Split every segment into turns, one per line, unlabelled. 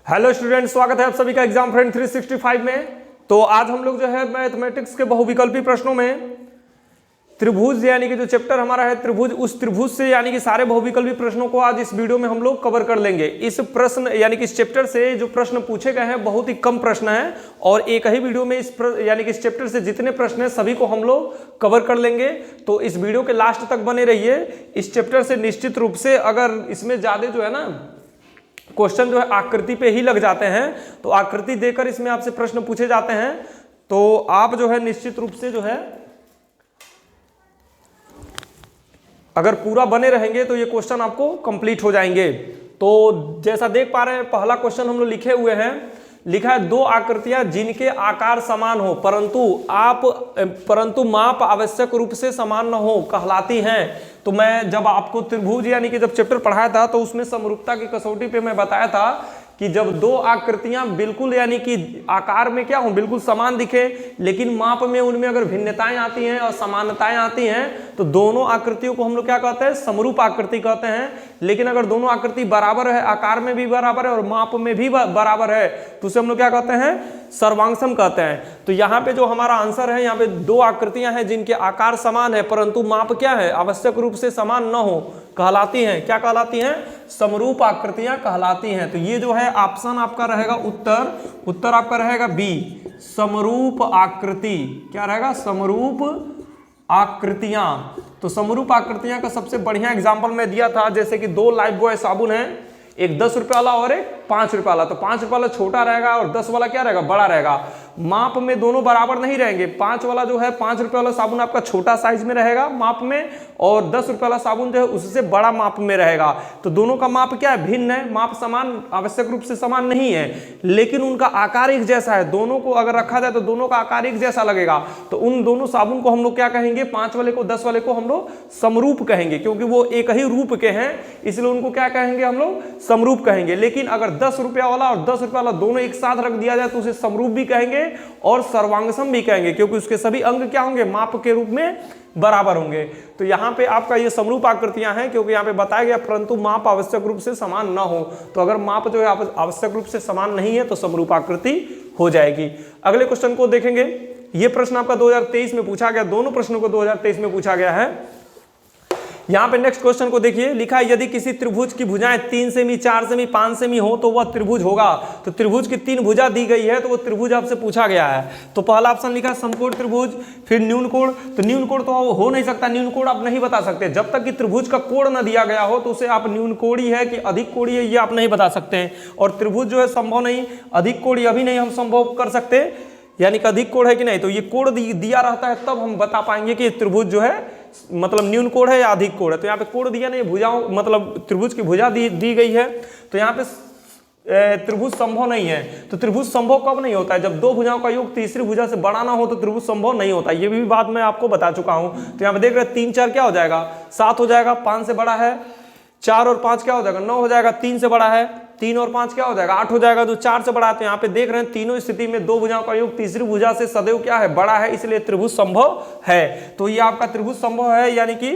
Hello student, स्वागत है आप सभी का एग्जाम फ्रेंड 365 में। तो आज हम लोग जो है मैथमेटिक्स के बहुविकल्पी प्रश्नों में त्रिभुज यानी कि जो चैप्टर हमारा है त्रिभुज, उस त्रिभुज से यानी कि सारे बहुविकल्पी प्रश्नों को आज इस वीडियो में हम लोग कवर कर लेंगे। इस प्रश्न यानी कि इस चैप्टर से जो प्रश्न पूछे गए हैं बहुत ही कम प्रश्न हैं और एक ही वीडियो में यानी कि इस चैप्टर से जितने प्रश्न हैं सभी को हम लोग कवर कर लेंगे। तो इस वीडियो के लास्ट तक बने रहिए। इस चैप्टर से निश्चित रूप से अगर इसमें ज्यादा जो है ना क्वेश्चन जो है आकृति पे ही लग जाते हैं, तो आकृति देकर इसमें आपसे प्रश्न पूछे जाते हैं, तो आप जो है निश्चित रूप से जो है अगर पूरा बने रहेंगे तो ये क्वेश्चन आपको कंप्लीट हो जाएंगे। तो जैसा देख पा रहे हैं पहला क्वेश्चन हम लोग लिखे हुए हैं, लिखा है दो आकृतियां जिनके आकार समान हो परंतु माप आवश्यक रूप से समान न हो कहलाती हैं। तो मैं जब आपको त्रिभुज यानी कि जब चैप्टर पढ़ाया था तो उसमें समरूपता की कसौटी पे मैं बताया था कि जब दो आकृतियां बिल्कुल यानी कि आकार में क्या हो बिल्कुल समान दिखे लेकिन माप में उनमें अगर भिन्नताएं आती हैं और समानताएं आती हैं तो दोनों आकृतियों को हम लोग क्या कहते हैं, समरूप आकृति कहते हैं। लेकिन अगर दोनों आकृति बराबर है, आकार में भी बराबर है और माप में भी बराबर है, तो उसे हम लोग क्या कहते हैं, सर्वांगसम कहते हैं। तो यहाँ पे जो हमारा आंसर है, यहाँ पे दो आकृतियां हैं जिनके आकार समान है परंतु माप क्या है, आवश्यक रूप से समान न हो कहलाती हैं। क्या कहलाती हैं? समरूप आकृतियां कहलाती हैं। तो ये जो है ऑप्शन आपका रहेगा उत्तर आपका रहेगा बी, समरूप आकृति। क्या रहेगा? समरूप आकृतियां। तो समरूप आकृतियां का सबसे बढ़िया एग्जांपल मैं दिया था, जैसे कि दो लाइफ बॉय साबुन है, एक 10 रुपए वाला और एक 5 रुपए वाला। तो 5 रुपए वाला छोटा रहेगा और 10 वाला क्या रहेगा, बड़ा रहेगा। माप में दोनों बराबर नहीं रहेंगे। 5 वाला जो है 5 रुपए वाला साबुन आपका छोटा साइज में रहेगा माप में, और 10 रुपए वाला साबुन जो है उससे बड़ा माप में रहेगा। तो दोनों का माप क्या है, भिन्न है। माप समान आवश्यक रूप से समान नहीं है लेकिन उनका आकार एक जैसा है। दोनों को अगर रखा जाए तो दोनों का आकार एक जैसा लगेगा। तो उन दोनों साबुन को हम लोग क्या कहेंगे, 5 वाले को 10 वाले को हम लोग समरूप कहेंगे, क्योंकि वो एक ही रूप के हैं इसलिए उनको क्या कहेंगे, हम लोग समरूप कहेंगे। लेकिन अगर 10 रुपया वाला और 10 रुपया वाला दोनों एक साथ रख दिया जाए तो उसे समरूप भी कहेंगे और सर्वांगसम भी कहेंगे, क्योंकि उसके सभी अंग क्या होंगे, माप के रूप में बराबर होंगे। तो यहाँ पे आपका ये समरूप आकृतियां हैं, क्योंकि यहाँ पे बताया गया परंतु माप आवश्यक रूप से समान ना हो। तो अगर माप जो है आवश्यक रूप से समान नहीं है तो समरूप आकृति हो जाएगी। अगले क्वेश्चन को देखेंगे। ये प्रश्न आपका 2023 में पूछा गया, दोनों प्रश्नों को 2023 में पूछा गया है। यहाँ पे नेक्स्ट क्वेश्चन को देखिए, लिखा है यदि किसी त्रिभुज की भुजाएं 3 सेमी, 4 सेमी, 5 सेमी हो तो वह त्रिभुज होगा। तो त्रिभुज की 3 भुजा दी गई है तो वो त्रिभुज आपसे पूछा गया है। तो पहला ऑप्शन लिखा है समकोण त्रिभुज, फिर न्यून कोण। तो न्यून कोण तो हो नहीं सकता, न्यून कोण आप नहीं बता सकते जब तक कि त्रिभुज का कोण न दिया गया हो। तो उसे आप न्यून कोणी है कि अधिक कोणी है ये आप नहीं बता सकते हैं। और त्रिभुज जो है संभव नहीं, अधिक कोणी अभी नहीं हम संभव कर सकते, यानी कि अधिक कोण है कि नहीं। तो ये कोण दिया रहता है तब हम बता पाएंगे कि त्रिभुज जो है मतलब न्यून कोण है या अधिक कोण है। तो यहाँ पे कोण दिया नहीं, भुजाओं मतलब त्रिभुज की भुजा दी गई है। तो यहाँ पे त्रिभुज संभव नहीं है। तो त्रिभुज संभव कब नहीं होता है, जब दो भुजाओं का योग तीसरी भुजा से बड़ा ना हो तो त्रिभुज संभव नहीं होता। ये भी बात मैं आपको बता चुका हूं। तो यहाँ पे देख रहे हैं 3 4 क्या हो जाएगा, 7 हो जाएगा, 5 से बड़ा है। 4 और 5 क्या हो जाएगा, 9 हो जाएगा। 3 से बड़ा है, 3 और 5 क्या हो जाएगा, 8 हो जाएगा। तो 4 से बड़ा है। तो यहाँ पे देख रहे हैं तीनों स्थिति में दो भुजाओं का योग तीसरी भुजा से सदैव क्या है, बड़ा है, इसलिए त्रिभुज संभव है। तो ये आपका त्रिभुज संभव है, यानी कि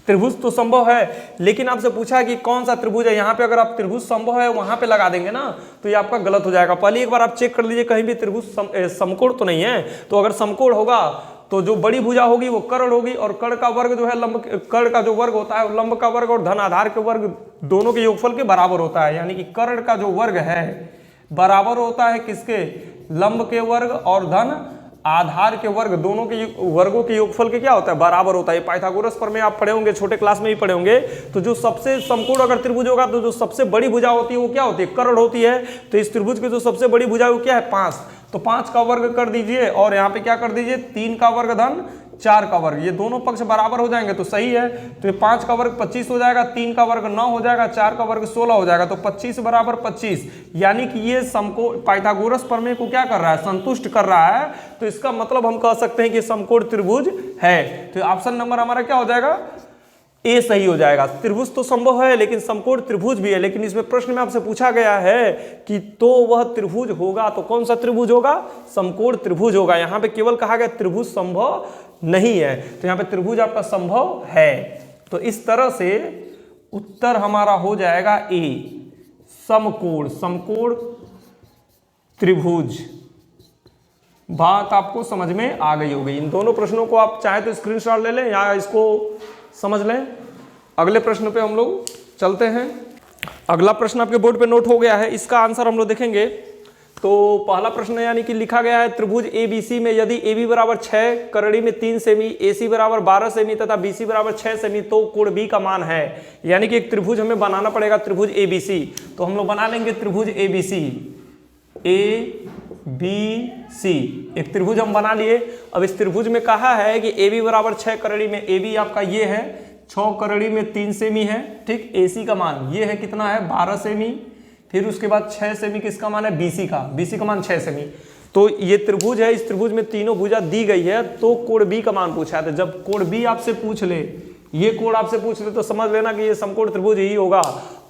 त्रिभुज तो संभव है। लेकिन आपसे पूछा है कि कौन सा त्रिभुज है। यहाँ पे अगर आप त्रिभुज संभव है वहां पे लगा देंगे ना तो ये आपका गलत हो जाएगा। पहले एक बार आप चेक कर लीजिए कहीं भी त्रिभुज समकोण तो नहीं है। तो अगर समकोण होगा तो जो बड़ी भुजा होगी वो कर्ण होगी, और कर्ण का वर्ग जो है कर्ण का जो वर्ग होता है लंब का वर्ग और धन आधार के वर्ग दोनों के योगफल के बराबर होता है। यानी कि कर्ण का जो वर्ग है बराबर होता है किसके, लंब के वर्ग और धन आधार के वर्ग, दोनों के वर्गों के योगफल के क्या होता है, बराबर होता है। पाइथागोरस पर में आप पढ़े होंगे, छोटे क्लास में भी पढ़े होंगे। तो जो सबसे समकोण अगर त्रिभुज होगा तो जो सबसे बड़ी भुजा होती है वो क्या होती है, कर्ण होती है। तो इस त्रिभुज की जो सबसे बड़ी भुजा है वो क्या है, 5। तो 5 का वर्ग कर दीजिए और यहाँ पे क्या कर दीजिए, 3 का वर्ग धन 4 का वर्ग, ये दोनों पक्ष बराबर हो जाएंगे तो सही है। तो ये 5 का वर्ग 25 हो जाएगा, 3 का वर्ग 9 हो जाएगा, 4 का वर्ग 16 हो जाएगा। तो 25 बराबर 25, यानी कि ये समकोण पाइथागोरस प्रमेय को क्या कर रहा है, संतुष्ट कर रहा है। तो इसका मतलब हम कह सकते हैं कि समकोण त्रिभुज है। तो ऑप्शन नंबर हमारा क्या हो जाएगा, ए सही हो जाएगा। त्रिभुज तो संभव है लेकिन समकोण त्रिभुज भी है। लेकिन इसमें प्रश्न में आपसे पूछा गया है कि तो वह त्रिभुज होगा, तो कौन सा त्रिभुज होगा, समकोण त्रिभुज होगा। यहाँ पे केवल कहा गया त्रिभुज संभव नहीं है, तो यहाँ पे त्रिभुज आपका संभव है। तो इस तरह से उत्तर हमारा हो जाएगा ए, समकोण, समकोण त्रिभुज। बात आपको समझ में आ गई होगी। इन दोनों प्रश्नों को आप चाहे तो स्क्रीनशॉट ले लें या इसको समझ लें। अगले प्रश्न पे हम लोग चलते हैं। अगला प्रश्न आपके बोर्ड पे नोट हो गया है, इसका आंसर हम लोग देखेंगे। तो पहला प्रश्न यानी कि लिखा गया है त्रिभुज ABC में यदि AB बराबर 6, करड़ी में 3 सेमी, AC बराबर 12 सेमी तथा BC बराबर 6 सेमी तो कोण B का मान है। यानी कि एक त्रिभुज हमें बनाना पड़ेगा, त्रिभुज ABC। तो हम लोग बना लेंगे त्रिभुज ABC, ABC एक त्रिभुज हम बना लिए। अब इस त्रिभुज में कहा है कि AB बराबर 6 करड़ी में, AB आपका ये है 6 करड़ी में 3 सेमी है, ठीक। AC का मान ये है कितना है 12 सेमी, फिर उसके बाद 6 सेमी किसका मान है BC का, BC का मान 6 सेमी। तो ये त्रिभुज है, इस त्रिभुज में तीनों भुजा दी गई है, तो कोण B का मान पूछा है। तो जब कोण B आपसे पूछ ले, ये कोण आपसे पूछ ले, तो समझ लेना कि ये समकोण त्रिभुज ही होगा।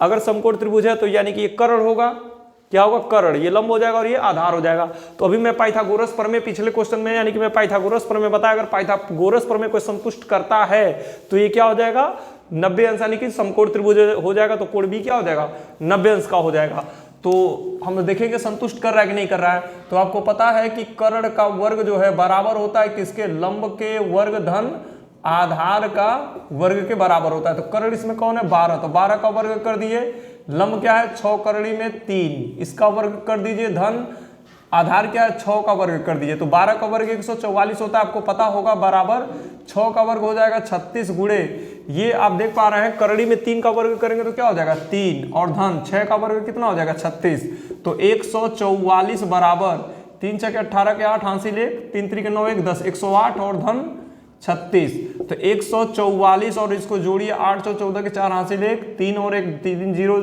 अगर समकोण त्रिभुज है तो यानी कि ये कर्ण होगा, क्या होगा कर्ण, ये लंब हो जाएगा और ये आधार हो जाएगा। तो अभी मैं पाइथागोरस प्रमेय पिछले क्वेश्चन में यानी कि मैं पाइथागोरस प्रमेय बताया, अगर पाइथागोरस प्रमेय को संतुष्ट करता है तो ये क्या हो जाएगा 90 अंश, यानी कि समकोण त्रिभुज हो जाएगा। तो कोण B क्या हो जाएगा 90 अंश का हो जाएगा। तो हम देखेंगे संतुष्ट कर रहा है कि नहीं कर रहा है। तो आपको पता है कि कर्ण का वर्ग जो है बराबर होता है किसके, लंब के वर्ग धन आधार का वर्ग के बराबर होता है। तो कर्ण इसमें कौन है 12, तो 12 का वर्ग कर दिए, लंब क्या है 6 करड़ी में 3, इसका वर्ग कर दीजिए, धन आधार क्या है 6 का वर्ग कर दीजिए। तो 12 का वर्ग 144 होता है, आपको पता होगा, बराबर 6 का वर्ग हो जाएगा 36 गुणे, ये आप देख पा रहे हैं करड़ी में 3 का वर्ग करेंगे तो क्या हो जाएगा 3, और धन 6 का वर्ग कितना हो जाएगा 36। तो 144 बराबर 3 6 के 18 के 8 हासिल 1, 3 3 के 9 1 10, 108 और धन 36। तो 144 और इसको जोड़िए 8 14 के 4 हासिल 1, 3 और 1 3 0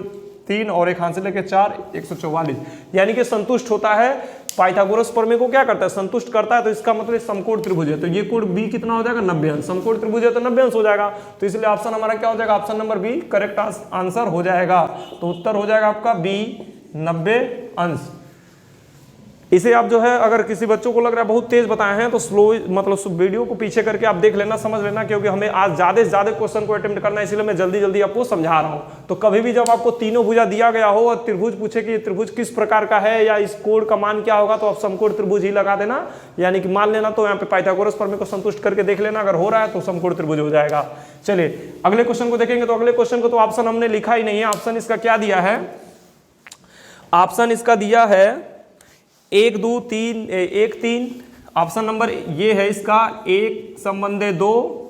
3 और 1 हासिल के 4, 144 यानी कि संतुष्ट होता है। पाइथागोरस प्रमेय को क्या करता है संतुष्ट करता है। तो इसका मतलब समकोण त्रिभुज है, तो ये कोण B कितना हो जाएगा 90 अंश, समकोण त्रिभुज है तो 90 अंश हो जाएगा। तो इसलिए ऑप्शन हमारा क्या हो जाएगा, option number B correct answer हो जाएगा। तो उत्तर हो जाएगा आपका B 90 अंश। इसे आप जो है अगर किसी बच्चों को लग रहा है बहुत तेज बताए हैं तो स्लो मतलब वीडियो को पीछे करके आप देख लेना, समझ लेना, क्योंकि हमें आज ज्यादा से ज्यादा क्वेश्चन को अटेम्प्ट करना है, इसलिए मैं जल्दी जल्दी आपको समझा रहा हूं। तो कभी भी जब आपको तीनों भुजा दिया गया हो और त्रिभुज पूछे कि ये त्रिभुज किस प्रकार का है या इस कोण का मान क्या होगा, तो आप समकोण त्रिभुज ही लगा देना, यानी कि मान लेना। तो यहाँ पे पाइथागोरस प्रमेय को संतुष्ट करके देख लेना, अगर हो रहा है तो समकोण त्रिभुज हो जाएगा। चलिए अगले क्वेश्चन को देखेंगे। तो अगले क्वेश्चन को तो ऑप्शन हमने लिखा ही नहीं है, ऑप्शन इसका क्या दिया है, ऑप्शन इसका दिया है 1 2 3 1 3। ऑप्शन नंबर ये है इसका 1 संबंधे 2,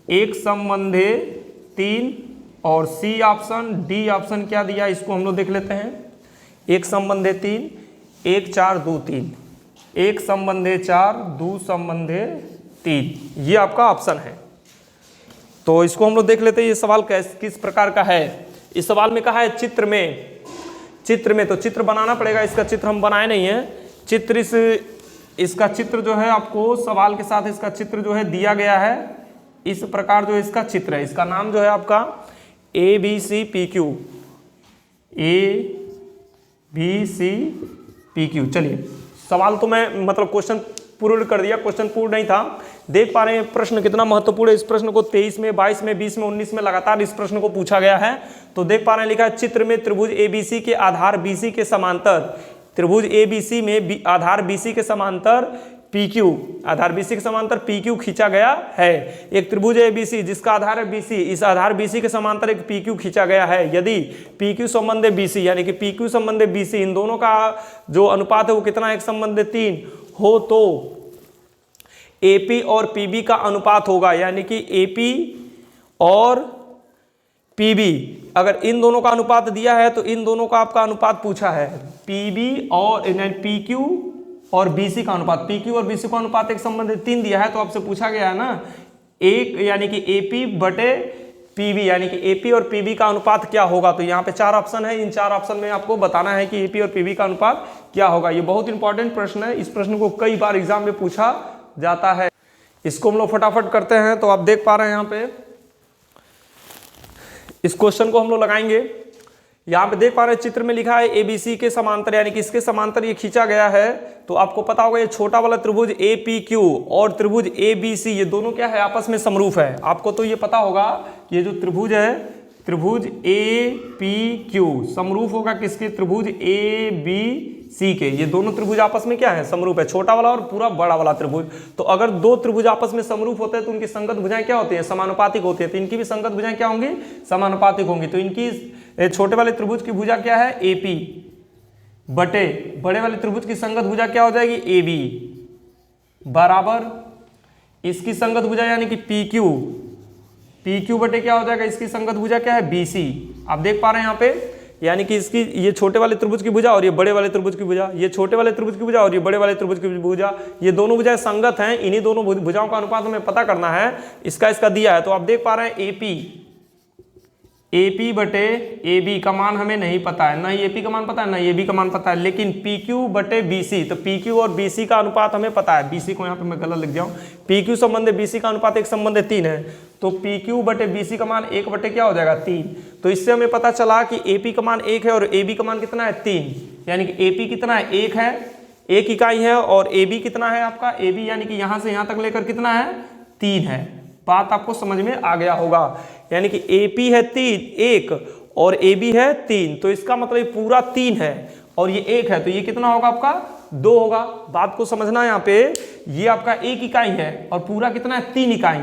1 संबंधे 3 और सी ऑप्शन। डी ऑप्शन क्या दिया इसको हम लोग देख लेते हैं। 1 संबंधे 3, 1 4 2 3, 1 संबंधे 4 2 संबंधे 3, ये आपका ऑप्शन है। तो इसको हम लोग देख लेते हैं ये सवाल किस प्रकार का है। इस सवाल में कहा है चित्र में, तो चित्र बनाना पड़ेगा। इसका चित्र हम बनाए नहीं है, चित्र इसका चित्र जो है आपको सवाल के साथ इसका चित्र जो है दिया गया है। इस प्रकार जो इसका चित्र है, इसका नाम जो है आपका ABCPQ, ABCPQ। चलिए सवाल तो मैं मतलब क्वेश्चन पूर्ण कर दिया, क्वेश्चन पूर्ण नहीं था। देख पा रहे हैं प्रश्न कितना महत्वपूर्ण है। इस प्रश्न को 23 में 22 में 20 में 19 में लगातार इस प्रश्न को पूछा गया है। तो देख पा रहे हैं लिखा है चित्र में त्रिभुज ABC के आधार BC के समांतर, त्रिभुज ABC में आधार BC के समांतर PQ, आधार BC के समांतर PQ खींचा गया है। एक त्रिभुज ABC जिसका आधार है BC, इस आधार BC के समांतर एक PQ खींचा गया है। यदि PQ संबंधे BC यानी कि PQ संबंधे BC इन दोनों का जो अनुपात है वो कितना 1 संबंधे 3 हो, तो AP और PB का अनुपात होगा, यानी कि AP और PB अगर इन दोनों का अनुपात दिया है तो इन दोनों का आपका अनुपात पूछा है। PB और PQ और BC का अनुपात, PQ और BC का अनुपात 1 संबंधित 3 दिया है। तो आपसे पूछा गया है ना एक यानी कि AP बटे PB यानी कि AP और PB का अनुपात क्या होगा। तो यहाँ पे 4 ऑप्शन है, इन 4 ऑप्शन में आपको बताना है कि AP और PB का अनुपात क्या होगा। ये बहुत इंपॉर्टेंट प्रश्न है, इस प्रश्न को कई बार एग्जाम में पूछा जाता है। इसको हम लोग फटाफट करते हैं। तो आप देख पा रहे हैं यहाँ पे इस क्वेश्चन को हम लोग लगाएंगे। यहाँ पे देख पा रहे हैं चित्र में लिखा है ABC के समांतर यानी कि इसके समांतर ये खींचा गया है। तो आपको पता होगा ये छोटा वाला त्रिभुज APQ और त्रिभुज ABC ये दोनों क्या है आपस में समरूप है। आपको तो ये पता होगा कि ये जो त्रिभुज है त्रिभुज ए पी क्यू समरूप होगा किसके? त्रिभुज ए बी सी के। ये दोनों त्रिभुज आपस में क्या है? समरूप है, छोटा वाला और पूरा बड़ा वाला त्रिभुज। तो अगर दो त्रिभुज आपस में समरूप होते हैं तो उनकी संगत भुजाएं क्या होती है? समानुपातिक होती है। तो इनकी भी संगत भुजाएं क्या होंगी? समानुपातिक होंगी। तो इनकी छोटे वाले त्रिभुज की भुजा क्या है? ए पी बटे बड़े वाले त्रिभुज की संगत भुजा क्या हो जाएगी? ए बी बराबर इसकी संगत भुजा यानी कि पी क्यू, पी क्यू बटे क्या हो जाएगा? इसकी संगत भुजा क्या है? B C. आप देख पा रहे हैं यहाँ पे, यानी कि इसकी ये छोटे वाले त्रिभुज की भुजा और ये बड़े वाले त्रिभुज की भुजा, ये छोटे वाले त्रिभुज की भुजा और ये बड़े वाले त्रिभुज की भुजा, ये दोनों भुजाएं संगत हैं। इन्हीं दोनों भुजाओं का अनुपात हमें पता करना है। इसका दिया है। तो आप देख पा रहे हैं एपी बटे ए बी का मान हमें नहीं पता है, ना ही एपी का मान पता है ना ए बी का मान पता है, लेकिन पी क्यू बटे बी सी, तो पी क्यू और बी सी का अनुपात हमें पता है। बी सी को यहाँ पे मैं गलत लिख जाऊँ, पी क्यू संबंध बी सी का अनुपात 1 संबंध 3 है। तो पी क्यू बटे बी सी का मान 1 बटे क्या हो जाएगा? 3। तो इससे हमें पता चला कि ए पी का मान 1 है और ए बी का मान कितना है? 3। यानी कि ए पी कितना है? 1 है, 1 इकाई है, और ए बी कितना है आपका? ए बी यानी कि यहाँ से यहाँ तक लेकर कितना है? 3 है। बात आपको समझ में आ गया होगा। यानी कि ए पी है 1 और ए बी है 3, तो इसका मतलब पूरा 3 है और ये 1 है, तो ये कितना होगा आपका? 2 होगा। बात को समझना, यहाँ पे ये आपका 1 इकाई है और पूरा कितना है? 3 इकाई।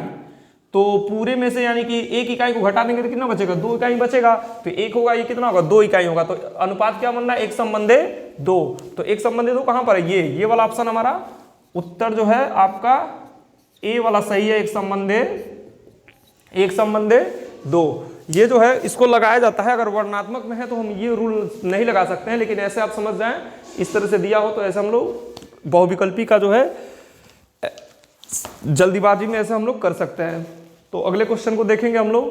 तो पूरे में से यानी कि 1 इकाई को घटा देंगे तो कितना बचेगा? 2 इकाई बचेगा। तो 1 होगा, ये कितना होगा? 2 इकाई होगा। तो अनुपात क्या बन रहा है? 1 संबंधे 2। तो 1 संबंधे 2 कहाँ पर है? ये वाला ऑप्शन हमारा उत्तर जो है आपका ए वाला सही है। 1 संबंधे 2। ये जो है इसको लगाया जाता है। अगर वर्णनात्मक में है तो हम ये रूल नहीं लगा सकते हैं, लेकिन ऐसे आप समझ जाएं, इस तरह से दिया हो तो ऐसे हम लोग बहुविकल्पी का जो है जल्दीबाजी में ऐसे हम लोग कर सकते हैं। तो अगले क्वेश्चन को देखेंगे हम लोग।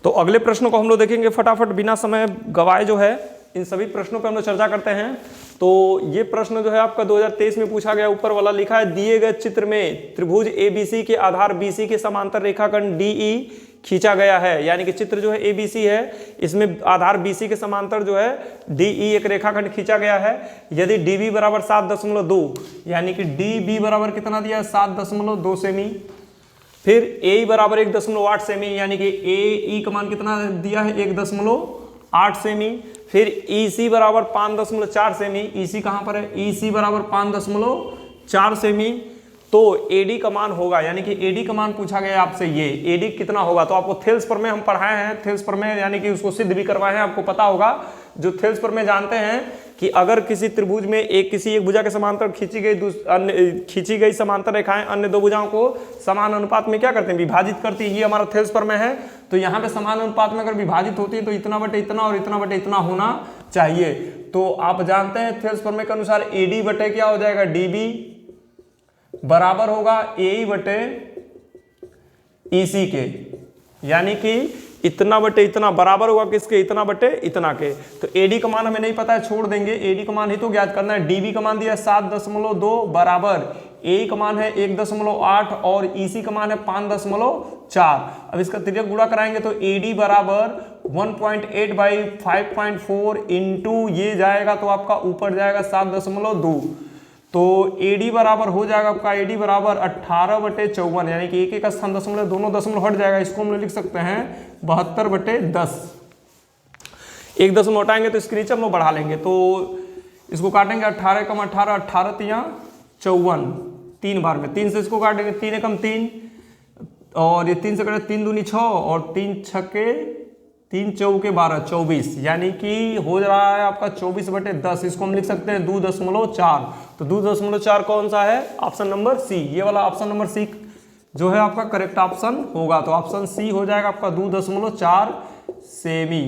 तो अगले प्रश्नों को हम लोग देखेंगे फटाफट बिना समय गवाए। जो है इन सभी प्रश्नों पर हम लोग चर्चा करते हैं। तो ये प्रश्न जो है आपका 2023 में पूछा गया, ऊपर वाला लिखा है, दिए गए चित्र में त्रिभुज एबीसी के आधार बीसी के समांतर रेखाखंड डीई खींचा गया है। यानी कि चित्र जो है एबीसी है, इसमें आधार बीसी के समांतर जो है डीई एक रेखाखंड खींचा गया है। यदि डीबी बराबर 7.2, यानी कि डीबी बराबर कितना दिया है? 7.2 सेमी। फिर ए बराबर 1.8 सेमी, यानी कि ए का मान कितना दिया है? 1.8 सेमी। फिर EC बराबर 5.4 सेमी। EC कहाँ पर है? EC बराबर 5.4 सेमी। तो AD का मान होगा, यानी कि AD का मान पूछा गया आपसे, ये AD कितना होगा? तो आपको थेल्स प्रमेय हम पढ़ाए हैं, थेल्स प्रमेय यानी कि उसको सिद्ध भी करवाए हैं, आपको पता होगा। जो थेल्स प्रमेय जानते हैं कि अगर किसी त्रिभुज में किसी एक भुजा के समांतर खींची गई समांतर रेखाएं अन्य 2 भुजाओं को समान अनुपात में क्या करते हैं? विभाजित करती है। ये हमारा थेल्स प्रमेय है। तो यहाँ पे समान अनुपात में अगर विभाजित होती है तो इतना बटे इतना और इतना बटे इतना होना चाहिए। तो आप जानते हैं थेल्स प्रमेय के अनुसार AD बटे क्या हो जाएगा? DB बराबर होगा AE बटे EC के, यानी कि इतना बटे इतना बराबर होगा किसके? इतना बटे इतना के। तो AD का मान हमें नहीं पता है, छोड़ देंगे। AD का मान ही तो ज्ञात करना है। DB का मान दिया 7.2 बराबर AE का मान है 1.8 और EC का मान है 5.4। अब इसका तिर्यक गुणा कराएंगे तो AD बराबर 1.8 बाई 5.4 इंटू ये जाएगा तो आपका ऊपर जाएगा 7.2। तो AD बराबर हो जाएगा आपका AD बराबर 18/54, यानी कि एक स्थान दशमलव दोनों दशमलव हट जाएगा। इसको हम लोग लिख सकते हैं 72/10। एक दशमलव हटाएंगे तो इसकी नीचे हम लोग बढ़ा लेंगे। तो इसको काटेंगे 18 कम 18, 18 तिया 54, 3 बार में 3 से इसको काटेंगे, 3 एकम 3 और ये 3 से कटे 3 दूनी 6 और 3 छक्के 3 चौके 12, 24, यानी कि हो रहा है आपका 24/10। इसको हम लिख सकते हैं 2.4। तो 2.4 कौन सा है? Option number C. ये वाला ऑप्शन नंबर सी जो है आपका करेक्ट ऑप्शन होगा। तो ऑप्शन सी हो जाएगा आपका 2.4 सेमी।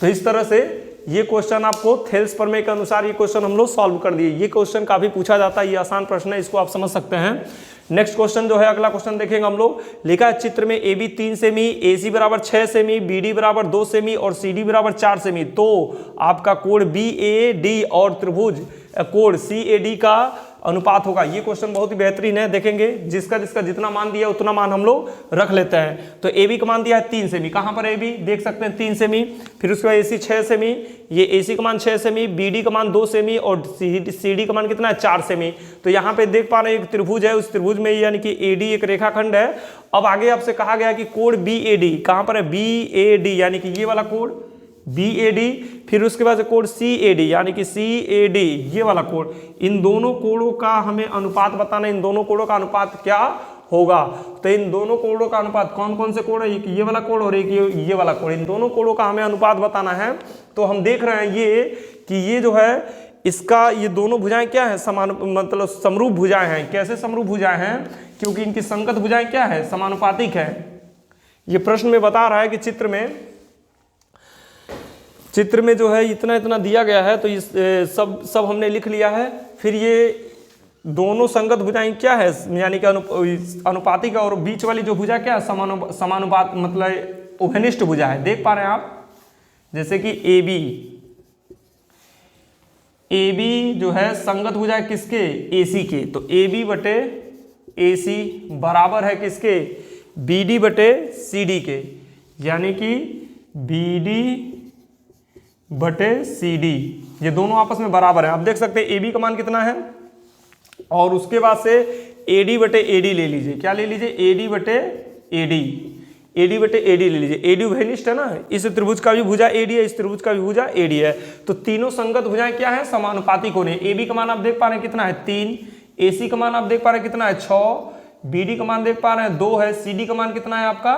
तो इस तरह से ये क्वेश्चन आपको थेल्स प्रमेय के अनुसार ये क्वेश्चन हम लोग सॉल्व कर दिए। ये क्वेश्चन काफी पूछा जाता है, ये आसान प्रश्न है, इसको आप समझ सकते हैं। नेक्स्ट क्वेश्चन जो है अगला क्वेश्चन देखेंगे हम लोग। लिखा है चित्र में AB 3 सेमी, AC बराबर 6 सेमी, BD बराबर 2 सेमी और CD बराबर 4 सेमी। तो आपका कोण BAD और त्रिभुज कोण CAD का अनुपात होगा। ये क्वेश्चन बहुत ही बेहतरीन है, देखेंगे जिसका जिसका जितना मान दिया उतना मान हम लोग रख लेते हैं। तो ए बी का मान दिया है 3 सेमी, कहाँ पर ए बी देख सकते हैं 3 सेमी, फिर उसके बाद ए सी 6 सेमी, ये ए सी का मान 6 सेमी, बी डी का मान 2 सेमी और सी डी का मान कितना है 4 सेमी। तो यहाँ पे देख पा रहे हैं एक त्रिभुज है, उस त्रिभुज में यानी कि ए डी एक रेखाखंड है। अब आगे आपसे कहा गया कि कोण बी ए डी कहाँ पर है, बी ए डी यानी कि ये वाला कोण बी ए डी, फिर उसके बाद कोण सी ए डी यानी कि सी ए डी ये वाला कोण, इन दोनों कोणों का हमें अनुपात बताना, इन दोनों कोणों का अनुपात क्या होगा। तो इन दोनों कोणों का अनुपात कौन कौन से कोण है, एक ये वाला कोण और एक ये वाला कोण, इन दोनों कोणों का हमें अनुपात बताना है। तो हम देख रहे हैं ये कि ये जो है इसका ये दोनों भुजाएं क्या है, समान मतलब समरूप भुजाएं हैं। कैसे समरूप भुजाएं हैं, क्योंकि इनकी संगत भुजाएं क्या है, समानुपातिक है। ये प्रश्न में बता रहा है कि चित्र में जो है इतना इतना दिया गया है, तो इस सब हमने लिख लिया है। फिर ये दोनों संगत भुजाएं क्या है, यानी कि अनुपातिक है, और बीच वाली जो भुजा क्या है, समानुपात मतलब उभयनिष्ठ भुजा है। देख पा रहे हैं आप, जैसे कि ए बी जो है संगत भुजा है किसके, ए सी के। तो ए बी बटे ए सी बराबर है किसके, बी डी बटे सी डी के, यानी कि बी डी बटे सी डी, ये दोनों आपस में बराबर है। आप देख सकते हैं ए बी का मान कितना है, और उसके बाद से ए डी बटे ए डी ले लीजिए, क्या ले लीजिए, ए डी बटे ए डी, ए डी बटे ए डी ले लीजिए। ए डी उभयनिष्ठ है ना, इस त्रिभुज का भी भुजा ए डी है, इस त्रिभुज का भी भुजा ए डी है। तो तीनों संगत भुजाएं क्या है, समानुपातिक होने। ए बी का मान आप देख पा रहे हैं कितना है 3, ए सी का मान आप देख पा रहे हैं कितना है 6, बी डी का मान देख पा रहे हैं 2 है, सी डी का मान कितना है आपका,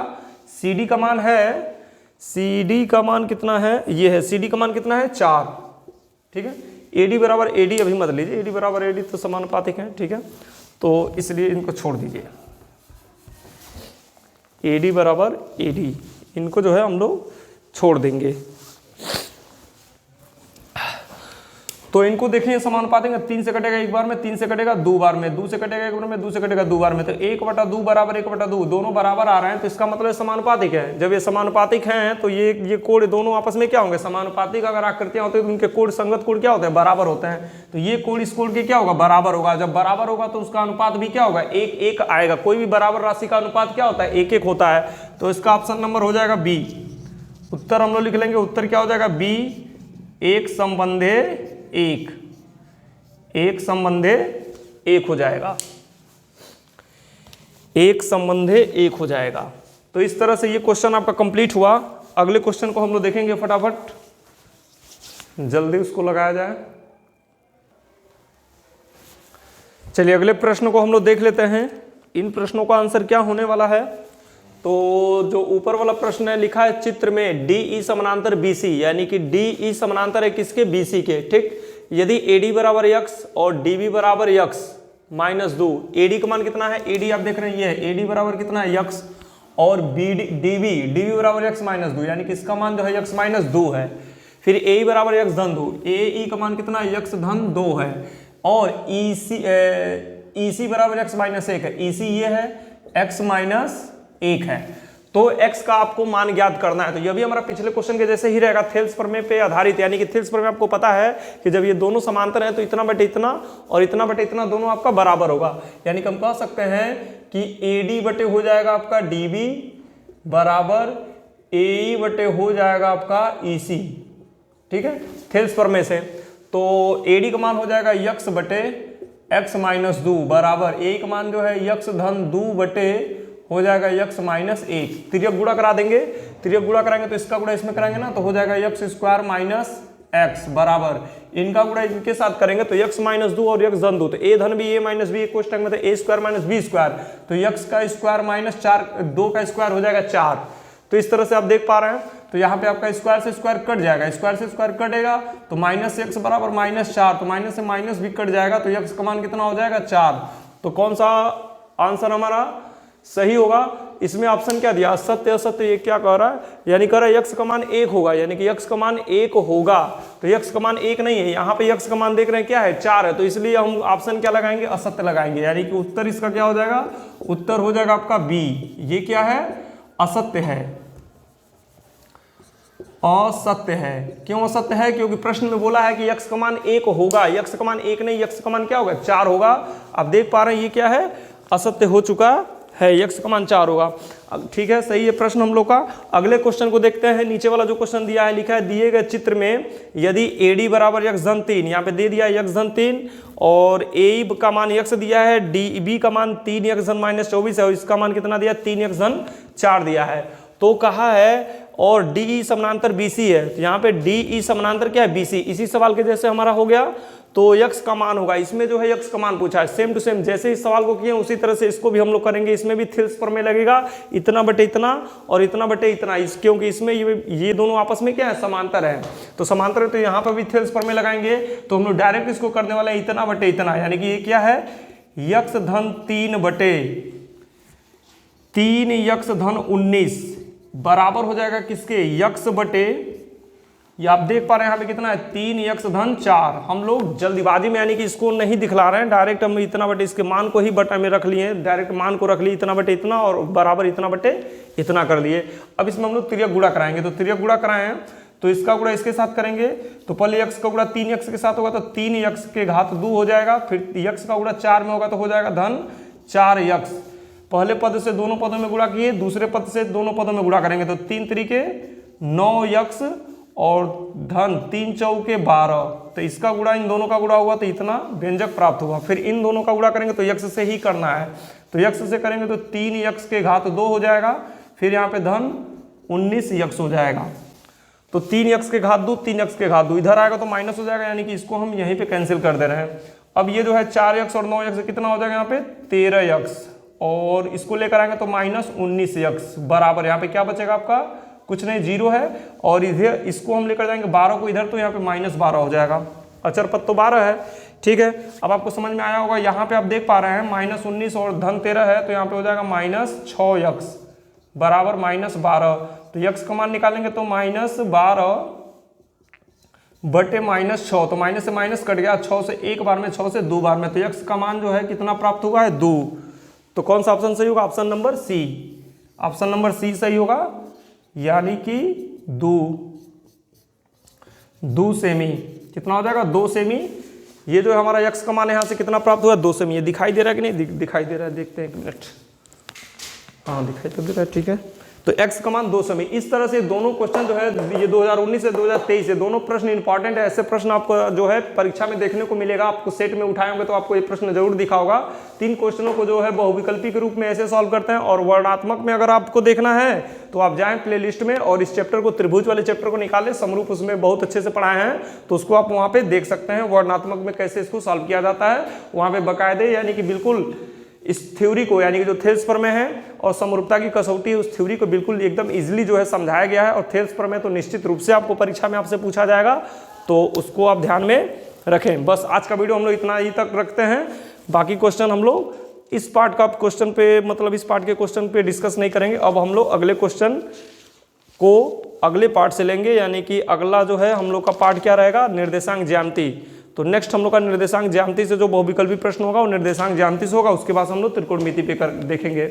सी डी का मान है, सी डी का मान कितना है, ये है, सी डी का मान कितना है 4, ठीक है। ए डी बराबर ए डी अभी मत लीजिए, ए डी बराबर ए डी तो समानुपातिक है, ठीक है, तो इसलिए इनको छोड़ दीजिए। ए डी बराबर ए डी, इनको जो है हम लोग छोड़ देंगे। तो इनको देखें समानुपातिक, 3 से कटेगा एक बार में, 3 से कटेगा 2 बार में, 2 से कटेगा एक बार में, 2 से कटेगा 2 बार में, तो 1/2 बराबर 1/2, दोनों बराबर आ रहे हैं, तो इसका मतलब समानुपातिक है। जब ये समानुपातिक हैं तो ये कोण दोनों आपस में क्या होंगे, समानुपातिक अगर आकृतियां होती है तो उनके कोण संगत कोण क्या होते हैं, बराबर होते हैं। तो ये कोण इस कोण के क्या होगा, बराबर होगा। जब बराबर होगा तो उसका अनुपात भी क्या होगा, 1:1 आएगा। कोई भी बराबर राशि का अनुपात क्या होता है, 1:1 होता है। तो इसका ऑप्शन नंबर हो जाएगा बी। उत्तर हम लोग लिख लेंगे, उत्तर क्या हो जाएगा, बी 1 संबंधे 1, 1 संबंधे 1 हो जाएगा, 1 संबंधे 1 हो जाएगा। तो इस तरह से ये क्वेश्चन आपका कंप्लीट हुआ। अगले क्वेश्चन को हम लोग देखेंगे, फटाफट जल्दी उसको लगाया जाए। चलिए अगले प्रश्न को हम लोग देख लेते हैं। इन प्रश्नों का आंसर क्या होने वाला है, तो जो ऊपर वाला प्रश्न है लिखा है चित्र में डी ई समानांतर बी सी, यानी कि डी ई समानांतर है किसके, बी सी के, ठीक। यदि ए डी बराबर यक्स और डी बी बराबर यक्स माइनस 2, ए डी का मान कितना है, ए डी आप देख रहे हैं ये है, ए डी बराबर कितना है यक्स, और बी डी बी बराबर यक्स माइनस 2, यानी कि इसका मान जो है यक्स माइनस 2 है। फिर ए ई बराबर यक्स धन 2, ए ई का मान कितना है, यक्स धन 2 है, और ई सी बराबर यक्स माइनस 1 है, ई सी ये है, एक्स माइनस 1 है। तो x का आपको मान ज्ञात करना है। तो यह भी हमारा पिछले क्वेश्चन के जैसे ही रहेगा, थेल्स प्रमेय पे आधारित, यानी कि थेल्स प्रमेय आपको पता है कि जब ये दोनों समांतर हैं तो इतना बटे इतना और इतना बटे इतना दोनों आपका बराबर होगा। यानी कि हम कह सकते हैं कि ए डी बटे हो जाएगा आपका डी बी बराबर ए ई बटे हो जाएगा आपका ई सी, ठीक है, थेल्स प्रमेय से। तो ए डी का मान हो जाएगा यक्स बटे एक्स माइनस 2 बराबर ए का मान जो है यक्स धन 2 बटे हो जाएगा यक्स माइनस 1। तिर्यक गुणा करा देंगे, तिर्यक गुणा कराएंगे तो इसका गुणा इसमें कराएंगे ना, तो हो जाएगा यक्स स्क्वायर माइनस एक्स बराबर इनका गुणा इनके साथ करेंगे तो यक्स माइनस 2 और यक्स धन 2, तो ए धन बी ए माइनस बी को टाइम में तो ए स्क्वायर माइनस बी स्क्वायर, तो यक्स का स्क्वायर माइनस 4, 2 का स्क्वायर हो जाएगा 4। तो इस तरह से आप देख पा रहे हैं। तो यहाँ पे आपका स्क्वायर से स्क्वायर कट जाएगा, स्क्वायर से स्क्वायर कटेगा तो माइनस एक्स बराबर माइनस 4, तो माइनस से माइनस भी कट जाएगा तो यक्स का मान कितना हो जाएगा 4। तो कौन सा आंसर हमारा सही होगा, इसमें ऑप्शन क्या दिया, असत्य असत्य, ये क्या कह रहा है, यानी कह रहा है यक्स का मान 1 होगा, यानी कि यक्स का मान 1 होगा। तो यक्स का मान 1 नहीं है, यहाँ पे यक्स का मान देख रहे हैं क्या है 4 है, तो इसलिए हम ऑप्शन क्या लगाएंगे, असत्य लगाएंगे, यानी कि उत्तर इसका क्या हो जाएगा, उत्तर हो जाएगा आपका बी। ये क्या है, असत्य है। असत्य है। क्यों असत्य है? क्योंकि प्रश्न में बोला है कि यक्स का मान 1 होगा। यक्स का मान 1 नहीं, यक्स का मान क्या होगा? 4 होगा। आप देख पा रहे हैं ये क्या है? असत्य हो चुका है, यक्स का मान 4 होगा। ठीक है, सही है प्रश्न हम लोग का। अगले क्वेश्चन को देखते हैं। नीचे वाला जो क्वेश्चन दिया है, लिखा है दिए गए चित्र में यदि AD बराबर यक्स धन 3, यहाँ पे दे दिया है यक्स धन 3, और AE का मान यक्स दिया है, DB का मान 3 यक्स धन -24 है, और इसका मान कितना दिया? 3 यक्स धन 4 दिया है। तो कहा है और DE समानांतर BC है, तो यहाँ पे DE समानांतर क्या है? BC। इसी सवाल के जैसे हमारा हो गया, तो यक्स का मान होगा। इसमें जो है यक्स का मान पूछा है, सेम टू सेम जैसे इस सवाल को किए उसी तरह से इसको भी हम लोग करेंगे। इसमें भी थिल्स प्रमेय लगेगा, इतना बटे इतना और इतना बटे इतना, क्योंकि इसमें ये दोनों आपस में क्या है? समांतर है। तो समांतर है, तो यहाँ पर भी थिल्स प्रमेय लगाएंगे। तो हम लोग डायरेक्ट इसको करने वाले हैं इतना बटे इतना, यानी कि ये क्या है? यक्स धन 3 बटे 3 यक्स धन 19 बराबर हो जाएगा किसके? यक्स बटे, ये आप देख पा रहे हैं यहाँ पे कितना है? 3 यक्स धन 4। हम लोग जल्दीबाजी में यानी कि इसको नहीं दिखला रहे हैं, डायरेक्ट हम इतना बटे इसके मान को ही बटा में रख लिए, डायरेक्ट मान को रख लिए इतना बटे इतना और बराबर इतना बटे इतना कर लिए। अब इसमें हम लोग तिर्यक गुणा कराएंगे, तो तिर्यक गुणा कराए हैं तो इसका गुणा इसके साथ करेंगे, तो पहले यक्स का गुणा 3 यक्स के साथ होगा तो 3 यक्स के घात 2 हो जाएगा, फिर यक्स का गुणा 4 में होगा तो हो जाएगा धन 4 यक्स। पहले पद से दोनों पदों में गुणा किए, दूसरे पद से दोनों पदों में गुणा करेंगे तो 3 तरीके 9 यक्स और धन 3 चौके 12, तो इसका गुणा इन दोनों का गुणा हुआ तो इतना व्यंजक प्राप्त हुआ। फिर इन दोनों का गुणा करेंगे तो यक्स से ही करना है, तो यक्स से करेंगे तो 3 यक्स के घात 2 हो जाएगा, फिर यहाँ पे धन 19 यक्स हो जाएगा। तो 3 यक्स के घात 2, 3 यक्स के घात 2 इधर आएगा तो माइनस हो जाएगा, यानी कि इसको हम यहीं पे कैंसिल कर दे रहे हैं। अब ये जो है 4 यक्स और 9 यक्स कितना हो जाएगा? यहाँ पे 13 यक्स, और इसको लेकर आएंगे तो -19 यक्स बराबर, यहाँ पे क्या बचेगा आपका? कुछ नहीं, 0 है। और इधर इसको हम लेकर जाएंगे 12 को इधर, तो यहाँ पे -12 हो जाएगा। अचर पद तो 12 है। ठीक है, अब आपको समझ में आया होगा। यहाँ पे आप देख पा रहे हैं -19 और धन 13 है, तो यहाँ पे हो जाएगा -6 यक्स बराबर -12। तो यक्स का मान निकालेंगे तो -12 बटे -6, तो माइनस से माइनस कट गया, 6 से एक बार में, 6 से 2 बार में, तो यक्स का मान जो है कितना प्राप्त हुआ है? 2। तो कौन सा ऑप्शन सही होगा? Option number C. Option number C सही होगा, यानी कि 2 सेमी। कितना हो जाएगा? 2 सेमी। ये जो हमारा यक्स का मान है यहाँ से कितना प्राप्त हुआ? 2 सेमी। ये दिखाई दे रहा है कि नहीं? दिखाई दे रहा है, देखते हैं 1 मिनट। हाँ, दिखाई तो दे रहा है। ठीक है, तो x का मान 2 सेमी। इस तरह से दोनों क्वेश्चन जो है ये 2019 से 2023 से दोनों प्रश्न इंपॉर्टेंट है। ऐसे प्रश्न आपको जो है परीक्षा में देखने को मिलेगा। आपको सेट में उठाए होंगे तो आपको ये प्रश्न जरूर दिखा होगा। 3 क्वेश्चनों को जो है बहुविकल्पी के रूप में ऐसे सॉल्व करते हैं। और वर्णात्मक में अगर आपको देखना है तो आप जाएं प्लेलिस्ट में और इस चैप्टर को, त्रिभुज वाले चैप्टर को निकालें। समरूप उसमें बहुत अच्छे से पढ़ाए हैं, तो उसको आप वहाँ पे देख सकते हैं। वर्णात्मक में कैसे इसको सॉल्व किया जाता है वहाँ पे बाकायदे, यानी कि बिल्कुल इस थ्योरी को, यानी कि जो थेल्स प्रमेय है और समरूपता की कसौटी है, उस थ्योरी को बिल्कुल एकदम इजीली जो है समझाया गया है। और थेल्स प्रमेय तो निश्चित रूप से आपको परीक्षा में आपसे पूछा जाएगा, तो उसको आप ध्यान में रखें। बस आज का वीडियो हम लोग इतना ही तक रखते हैं। बाकी क्वेश्चन हम लोग इस पार्ट का क्वेश्चन पे, मतलब इस पार्ट के क्वेश्चन पे डिस्कस नहीं करेंगे। अब हम लोग अगले क्वेश्चन को अगले पार्ट से लेंगे, यानी कि अगला जो है हम लोग का पार्ट क्या रहेगा? निर्देशांक ज्यामिति। तो नेक्स्ट हम लोग का निर्देशांक ज्यामिति से जो बहुविकल्पी प्रश्न होगा वो निर्देशांक ज्यामिति से होगा। उसके बाद हम लोग त्रिकोणमिति पे देखेंगे।